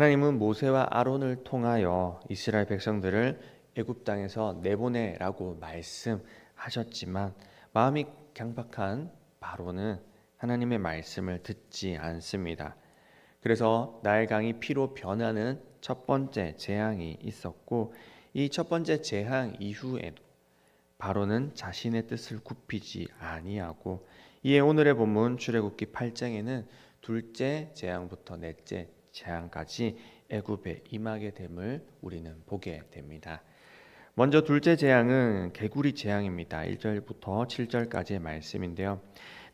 하나님은 모세와 아론을 통하여 이스라엘 백성들을 애굽 땅에서 내보내라고 말씀하셨지만 마음이 강박한 바로는 하나님의 말씀을 듣지 않습니다. 그래서 나일강이 피로 변하는 첫 번째 재앙이 있었고, 이 첫 번째 재앙 이후에도 바로는 자신의 뜻을 굽히지 아니하고, 이에 오늘의 본문 출애굽기 8장에는 둘째 재앙부터 넷째 재앙까지 애굽에 임하게 됨을 우리는 보게 됩니다. 먼저 둘째 재앙은 개구리 재앙입니다. 1절부터 7절까지의 말씀인데요.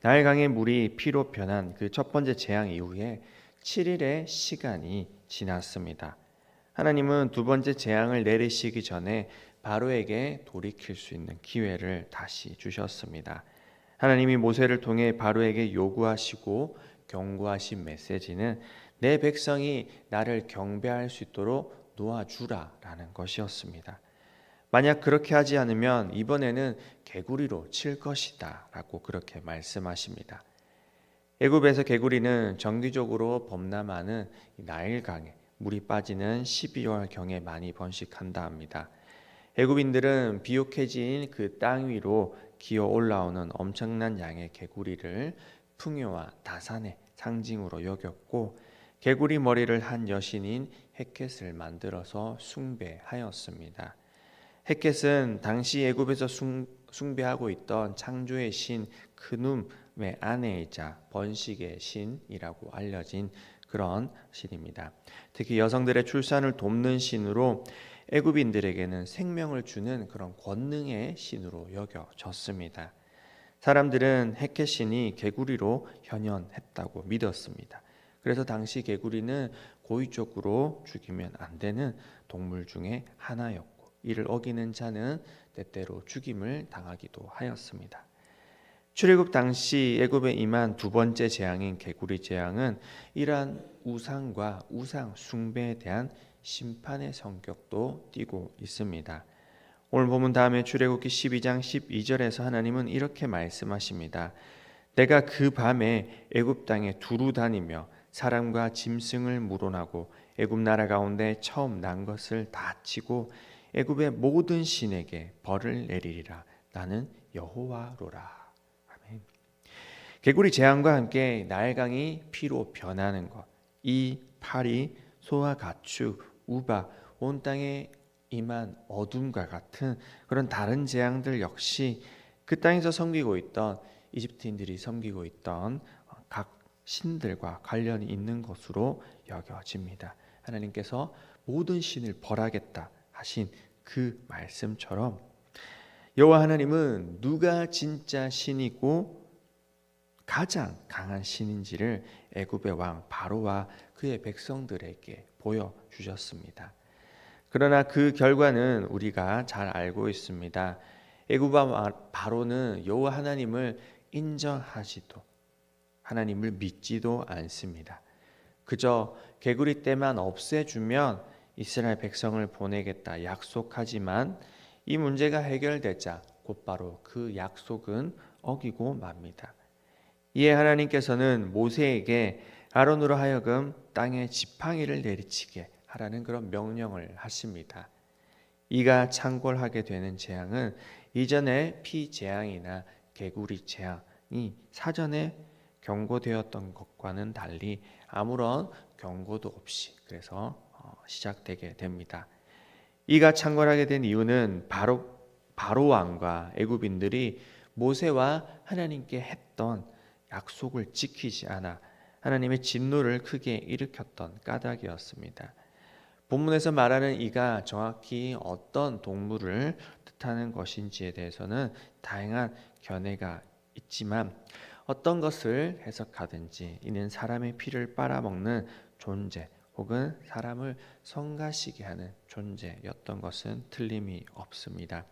나일강의 물이 피로 변한 그 첫 번째 재앙 이후에 7일의 시간이 지났습니다. 하나님은 두 번째 재앙을 내리시기 전에 바로에게 돌이킬 수 있는 기회를 다시 주셨습니다. 하나님이 모세를 통해 바로에게 요구하시고 경고하신 메시지는 내 백성이 나를 경배할 수 있도록 놓아주라라는 것이었습니다. 만약 그렇게 하지 않으면 이번에는 개구리로 칠 것이다 라고 그렇게 말씀하십니다. 애굽에서 개구리는 정기적으로 범람하는 나일강에 물이 빠지는 12월경에 많이 번식한다 합니다. 애굽인들은 비옥해진 그 땅 위로 기어 올라오는 엄청난 양의 개구리를 풍요와 다산의 상징으로 여겼고, 개구리 머리를 한 여신인 헷켓을 만들어서 숭배하였습니다. 헷켓은 당시 애굽에서 숭배하고 있던 창조의 신 크눔의 아내이자 번식의 신이라고 알려진 그런 신입니다. 특히 여성들의 출산을 돕는 신으로 애굽인들에게는 생명을 주는 그런 권능의 신으로 여겨졌습니다. 사람들은 헷켓 신이 개구리로 현현했다고 믿었습니다. 그래서 당시 개구리는 고의적으로 죽이면 안 되는 동물 중에 하나였고, 이를 어기는 자는 때때로 죽임을 당하기도 하였습니다. 출애굽 당시 애굽에 임한 두 번째 재앙인 개구리 재앙은 이러한 우상과 우상 숭배에 대한 심판의 성격도 띠고 있습니다. 오늘 본문 다음에 출애굽기 12장 12절에서 하나님은 이렇게 말씀하십니다. 내가 그 밤에 애굽 땅에 두루 다니며 사람과 짐승을 물어나고 애굽 나라 가운데 처음 난 것을 다 치고 애굽의 모든 신에게 벌을 내리리라. 나는 여호와로라. 아멘. 개구리 재앙과 함께 나일강이 피로 변하는 것, 이 파리, 소와 가축, 우바, 온 땅에 임한 어둠과 같은 그런 다른 재앙들 역시 그 땅에서 섬기고 있던 이집트인들이 섬기고 있던 각 신들과 관련이 있는 것으로 여겨집니다. 하나님께서 모든 신을 벌하겠다 하신 그 말씀처럼 여호와 하나님은 누가 진짜 신이고 가장 강한 신인지를 애굽의 왕 바로와 그의 백성들에게 보여주셨습니다. 그러나 그 결과는 우리가 잘 알고 있습니다. 애굽 바로는 여호와 하나님을 인정하지도 하나님을 믿지도 않습니다. 그저 개구리 떼만 없애주면 이스라엘 백성을 보내겠다 약속하지만 이 문제가 해결되자 곧바로 그 약속은 어기고 맙니다. 이에 하나님께서는 모세에게 아론으로 하여금 땅에 지팡이를 내리치게 하라는 그런 명령을 하십니다. 이가 창궐하게 되는 재앙은 이전에 피 재앙이나 개구리 재앙이 사전에 경고되었던 것과는 달리 아무런 경고도 없이 그래서 시작되게 됩니다. 이가 창궐하게 된 이유는 바로 왕과 애굽인들이 모세와 하나님께 했던 약속을 지키지 않아 하나님의 진노를 크게 일으켰던 까닭이었습니다. 본문에서 말하는 이가 정확히 어떤 동물을 뜻하는 것인지에 대해서는 다양한 견해가 있지만 어떤 것을 해석하든지 이는 사람의 피를 빨아먹는 존재 혹은 사람을 성가시게 하는 존재였던 것은 틀림이 없습니다.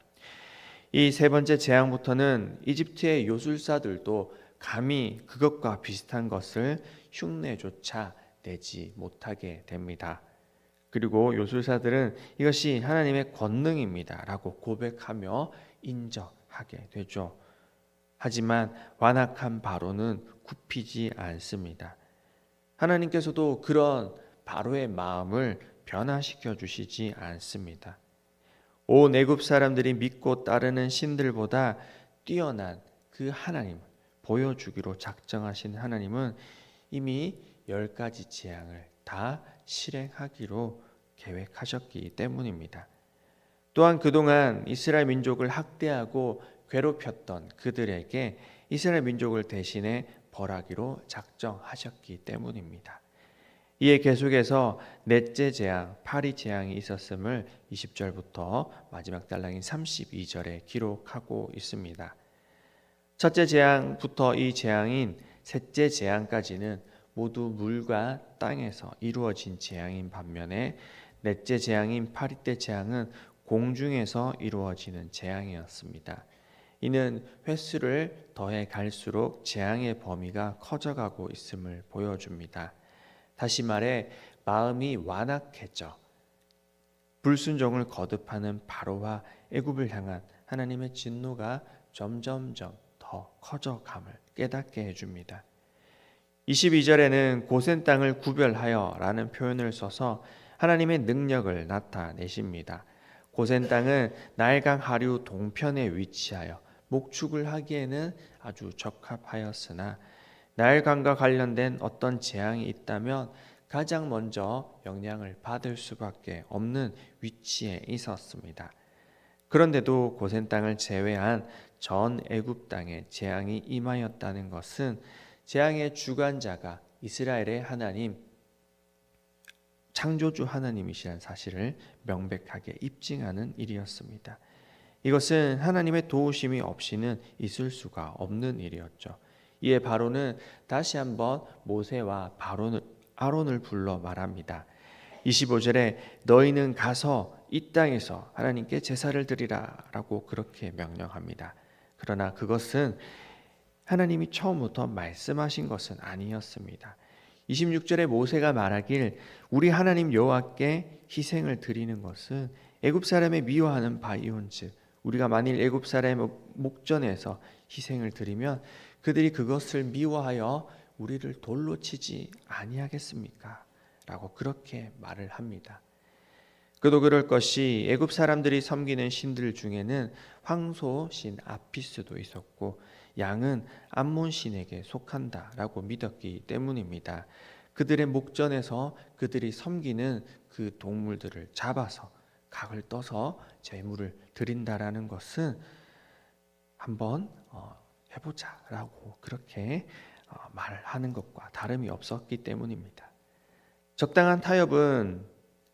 이 세 번째 재앙부터는 이집트의 요술사들도 감히 그것과 비슷한 것을 흉내조차 내지 못하게 됩니다. 그리고 요술사들은 이것이 하나님의 권능입니다 라고 고백하며 인정하게 되죠. 하지만 완악한 바로는 굽히지 않습니다. 하나님께서도 그런 바로의 마음을 변화시켜 주시지 않습니다. 온 애굽 사람들이 믿고 따르는 신들보다 뛰어난 그 하나님을 보여주기로 작정하신 하나님은 이미 10가지 재앙을 다 실행하기로 계획하셨기 때문입니다. 또한 그동안 이스라엘 민족을 학대하고 괴롭혔던 그들에게 이스라엘 민족을 대신해 벌하기로 작정하셨기 때문입니다. 이에 계속해서 넷째 재앙, 파리 재앙이 있었음을 20절부터 마지막 달랑인 32절에 기록하고 있습니다. 첫째 재앙부터 이 재앙인 셋째 재앙까지는 모두 물과 땅에서 이루어진 재앙인 반면에 넷째 재앙인 파리 때 재앙은 공중에서 이루어지는 재앙이었습니다. 이는 횟수를 더해 갈수록 재앙의 범위가 커져가고 있음을 보여줍니다. 다시 말해 마음이 완악해져 불순종을 거듭하는 바로와 애굽을 향한 하나님의 진노가 점점점 더 커져감을 깨닫게 해줍니다. 22절에는 고센 땅을 구별하여 라는 표현을 써서 하나님의 능력을 나타내십니다. 고센 땅은 나일강 하류 동편에 위치하여 목축을 하기에는 아주 적합하였으나 나일강과 관련된 어떤 재앙이 있다면 가장 먼저 영향을 받을 수밖에 없는 위치에 있었습니다. 그런데도 고센 땅을 제외한 전 애굽 땅에 재앙이 임하였다는 것은 재앙의 주관자가 이스라엘의 하나님, 창조주 하나님이시라는 사실을 명백하게 입증하는 일이었습니다. 이것은 하나님의 도우심이 없이는 있을 수가 없는 일이었죠. 이에 바로는 다시 한번 모세와 아론을 불러 말합니다. 25절에 너희는 가서 이 땅에서 하나님께 제사를 드리라 라고 그렇게 명령합니다. 그러나 그것은 하나님이 처음부터 말씀하신 것은 아니었습니다. 26절에 모세가 말하길 우리 하나님 여호와께 희생을 드리는 것은 애굽 사람의 미워하는 바이온즉 우리가 만일 애굽 사람의 목전에서 희생을 드리면 그들이 그것을 미워하여 우리를 돌로 치지 아니하겠습니까? 라고 그렇게 말을 합니다. 그도 그럴 것이 애굽 사람들이 섬기는 신들 중에는 황소신 아피스도 있었고 양은 암몬 신에게 속한다라고 믿었기 때문입니다. 그들의 목전에서 그들이 섬기는 그 동물들을 잡아서 각을 떠서 제물을 드린다라는 것은 한번 해보자라고 그렇게 말을 하는 것과 다름이 없었기 때문입니다. 적당한 타협은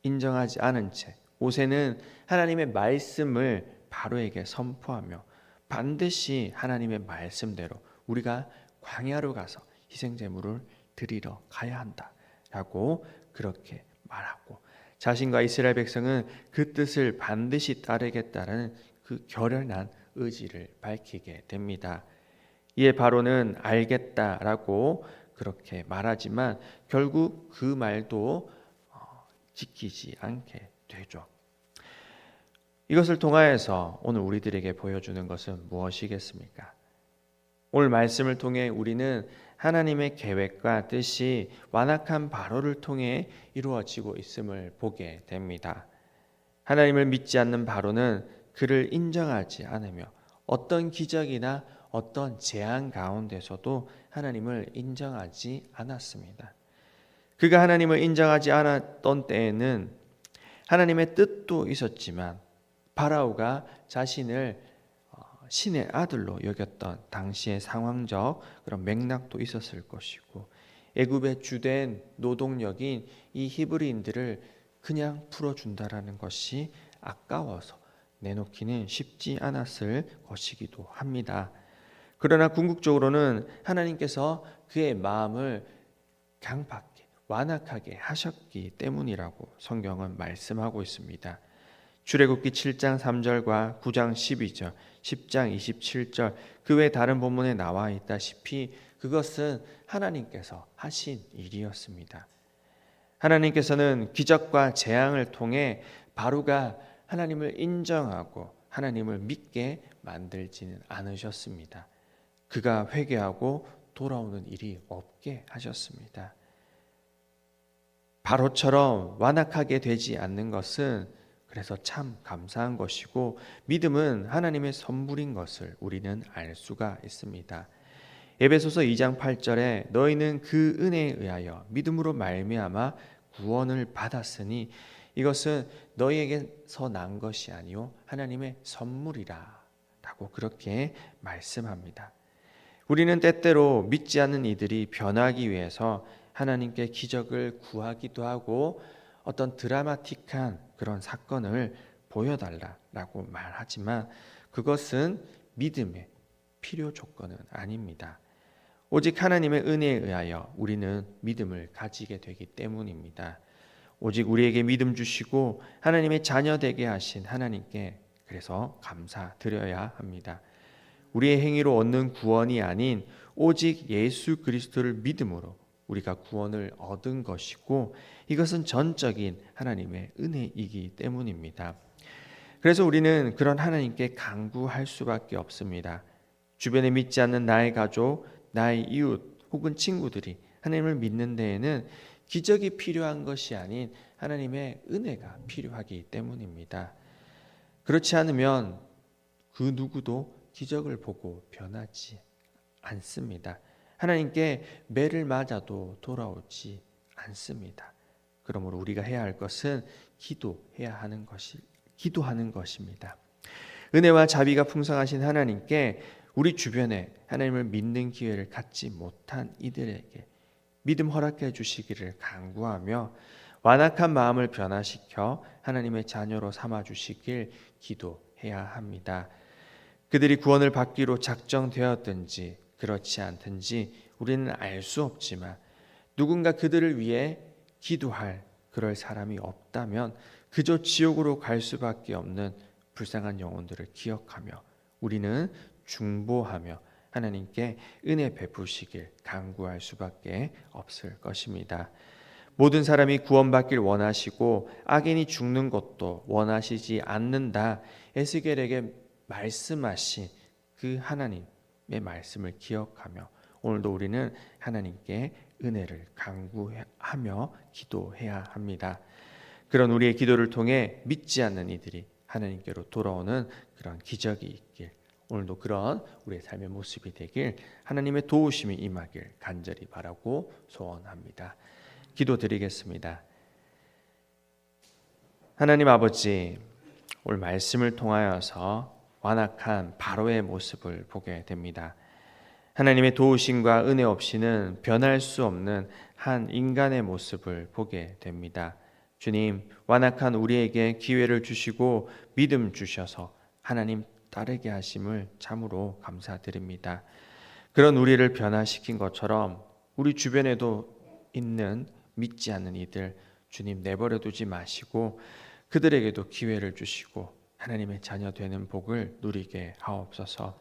인정하지 않은 채 모세는 하나님의 말씀을 바로에게 선포하며 반드시 하나님의 말씀대로 우리가 광야로 가서 희생제물을 드리러 가야 한다라고 그렇게 말하고 자신과 이스라엘 백성은 그 뜻을 반드시 따르겠다는 그 결연한 의지를 밝히게 됩니다. 이에 바로는 알겠다라고 그렇게 말하지만 결국 그 말도 지키지 않게 되죠. 이것을 통하여서 오늘 우리들에게 보여주는 것은 무엇이겠습니까? 오늘 말씀을 통해 우리는 하나님의 계획과 뜻이 완악한 바로를 통해 이루어지고 있음을 보게 됩니다. 하나님을 믿지 않는 바로는 그를 인정하지 않으며 어떤 기적이나 어떤 재앙 가운데서도 하나님을 인정하지 않았습니다. 그가 하나님을 인정하지 않았던 때에는 하나님의 뜻도 있었지만 바라오가 자신을 신의 아들로 여겼던 당시의 상황적 그런 맥락도 있었을 것이고 애굽의 주된 노동력인 이 히브리인들을 그냥 풀어준다라는 것이 아까워서 내놓기는 쉽지 않았을 것이기도 합니다. 그러나 궁극적으로는 하나님께서 그의 마음을 강팍하게 완악하게 하셨기 때문이라고 성경은 말씀하고 있습니다. 출애굽기 7장 3절과 9장 12절, 10장 27절 그 외 다른 본문에 나와 있다시피 그것은 하나님께서 하신 일이었습니다. 하나님께서는 기적과 재앙을 통해 바로가 하나님을 인정하고 하나님을 믿게 만들지는 않으셨습니다. 그가 회개하고 돌아오는 일이 없게 하셨습니다. 바로처럼 완악하게 되지 않는 것은 그래서 참 감사한 것이고, 믿음은 하나님의 선물인 것을 우리는 알 수가 있습니다. 에베소서 2장 8절에 너희는 그 은혜에 의하여 믿음으로 말미암아 구원을 받았으니 이것은 너희에게서 난 것이 아니요 하나님의 선물이라 라고 그렇게 말씀합니다. 우리는 때때로 믿지 않는 이들이 변하기 위해서 하나님께 기적을 구하기도 하고 어떤 드라마틱한 그런 사건을 보여달라고 말하지만 그것은 믿음의 필요 조건은 아닙니다. 오직 하나님의 은혜에 의하여 우리는 믿음을 가지게 되기 때문입니다. 오직 우리에게 믿음 주시고 하나님의 자녀 되게 하신 하나님께 그래서 감사드려야 합니다. 우리의 행위로 얻는 구원이 아닌 오직 예수 그리스도를 믿음으로 우리가 구원을 얻은 것이고 이것은 전적인 하나님의 은혜이기 때문입니다. 그래서 우리는 그런 하나님께 간구할 수밖에 없습니다. 주변에 믿지 않는 나의 가족, 나의 이웃 혹은 친구들이 하나님을 믿는 데에는 기적이 필요한 것이 아닌 하나님의 은혜가 필요하기 때문입니다. 그렇지 않으면 그 누구도 기적을 보고 변하지 않습니다. 하나님께 매를 맞아도 돌아오지 않습니다. 그러므로 우리가 해야 할 것은 기도하는 것입니다. 은혜와 자비가 풍성하신 하나님께 우리 주변에 하나님을 믿는 기회를 갖지 못한 이들에게 믿음 허락해 주시기를 간구하며 완악한 마음을 변화시켜 하나님의 자녀로 삼아 주시길 기도해야 합니다. 그들이 구원을 받기로 작정되었든지 그렇지 않든지 우리는 알 수 없지만 누군가 그들을 위해 기도할 그럴 사람이 없다면 그저 지옥으로 갈 수밖에 없는 불쌍한 영혼들을 기억하며 우리는 중보하며 하나님께 은혜 베푸시길 간구할 수밖에 없을 것입니다. 모든 사람이 구원받길 원하시고 악인이 죽는 것도 원하시지 않는다. 에스겔에게 말씀하신 그 하나님의 말씀을 기억하며 오늘도 우리는 하나님께 은혜를 간구하며 기도해야 합니다. 그런 우리의 기도를 통해 믿지 않는 이들이 하나님께로 돌아오는 그런 기적이 있길, 오늘도 그런 우리의 삶의 모습이 되길 하나님의 도우심이 임하길 간절히 바라고 소원합니다. 기도드리겠습니다. 하나님 아버지, 오늘 말씀을 통하여서 완악한 바로의 모습을 보게 됩니다. 하나님의 도우심과 은혜 없이는 변할 수 없는 한 인간의 모습을 보게 됩니다. 주님, 완악한 우리에게 기회를 주시고 믿음 주셔서 하나님 따르게 하심을 참으로 감사드립니다. 그런 우리를 변화시킨 것처럼 우리 주변에도 있는 믿지 않는 이들 주님 내버려 두지 마시고 그들에게도 기회를 주시고 하나님의 자녀 되는 복을 누리게 하옵소서.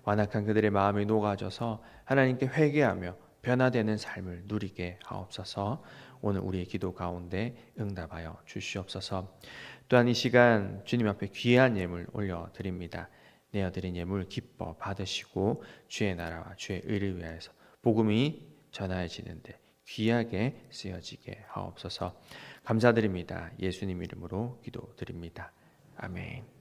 완악한 그들의 마음이 녹아져서 하나님께 회개하며 변화되는 삶을 누리게 하옵소서. 오늘 우리의 기도 가운데 응답하여 주시옵소서. 또한 이 시간 주님 앞에 귀한 예물 올려드립니다. 내어드린 예물 기뻐 받으시고 주의 나라와 주의 의를 위하여서 복음이 전하여지는데 귀하게 쓰여지게 하옵소서. 감사드립니다. 예수님 이름으로 기도드립니다. 아멘.